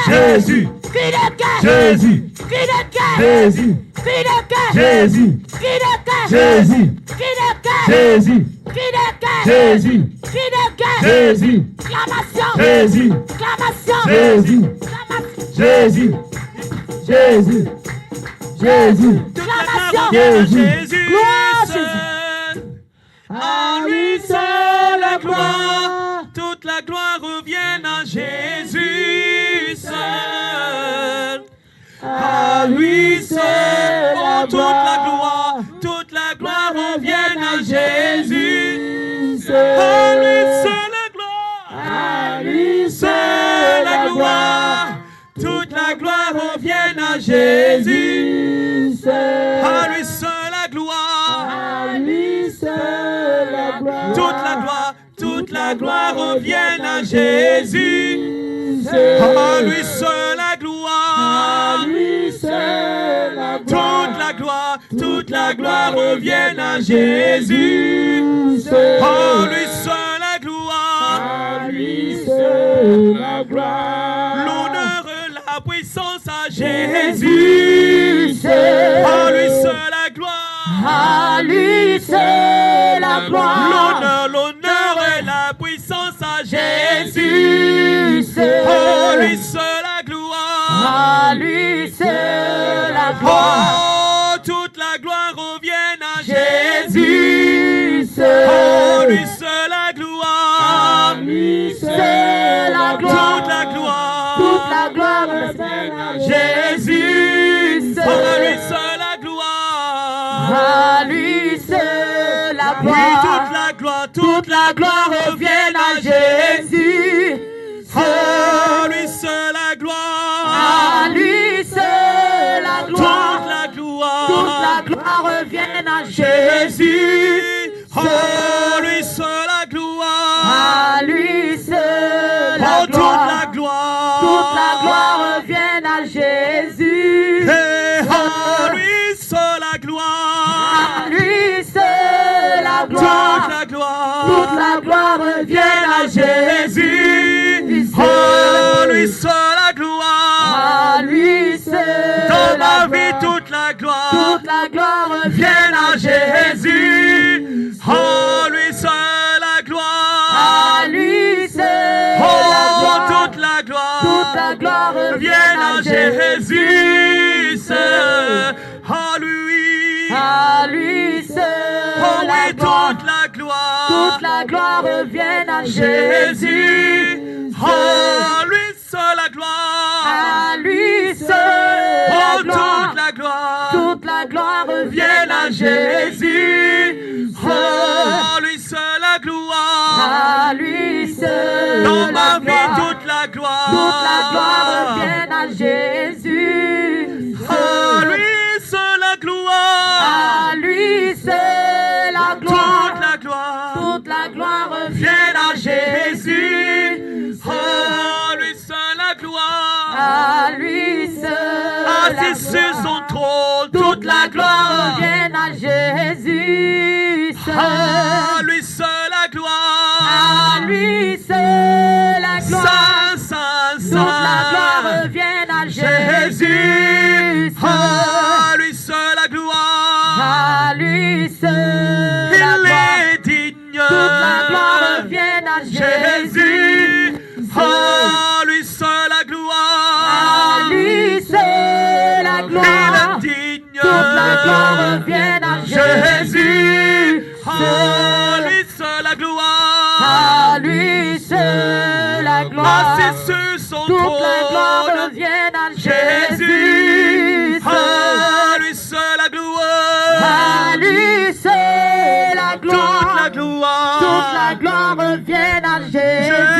Jésus, Jésus, Jésus, Jésus, Jésus, Jésus, Jésus, Jésus, Jésus, Jésus, Jésus, Jésus, Jésus, Jésus, à lui seul la gloire, toute la gloire revient à Jésus seul. À lui seul, oh, toute la gloire revient à Jésus seul. À lui seul la gloire, à lui seul la gloire, toute la gloire revient à Jésus seul. À lui seul la gloire, à lui seul la gloire, toute la gloire revient à Jésus seul. À lui seul la gloire, à lui seul la gloire, toute la gloire revient à Jésus seul. À lui seul la gloire, à lui seul la gloire, l'honneur et la puissance à Jésus seul. À lui seul la gloire, à lui seul la gloire, l'honneur et la puissance à Jésus seul. À lui seul la gloire, à lui seul la gloire, oh, toute la gloire revient à Jésus seul. À lui seul la gloire, à lui seul la gloire, toute la gloire revient à Jésus seul. À lui seul la gloire, à lui seul la gloire, toute la gloire revient à Jésus seul. À lui seul la gloire, à lui seul la gloire, toute la gloire revient à Jésus seul. À lui seul la gloire, à lui seul la gloire, toute la gloire revient à Jésus. À lui seul la gloire, à lui seul la gloire, toute la gloire revient à Jésus. À lui seul la gloire, à lui seul dans ma vie, toute la gloire revient à Jésus. À lui seul la gloire, à lui seul toute la gloire revient à Jésus seul. À lui seul la gloire, toute la gloire revient à Jésus. À lui seul la gloire, à lui seul la gloire, toute la gloire revient à Jésus. À lui seul la gloire, à lui seul dans ma vie, toute la gloire revient à Jésus. À lui seul la gloire, à lui seul la gloire, toute la gloire revient à Jésus. À lui seul la gloire, à lui seul assis sur son trône, toute la gloire revient à Jésus seul. À lui seul la gloire, à lui seul la gloire, toute la gloire revient à Jésus seul. À lui seul la gloire, à lui seul la gloire, toute la gloire revient à Jésus. À lui seul la gloire, à lui seul la gloire, toute la gloire revient à Jésus. À lui seul la gloire, à lui seul la gloire, assis sur son trône, toute la gloire revient à Jésus. À lui seul la gloire, à lui seul la gloire, toute la gloire revient à Jésus.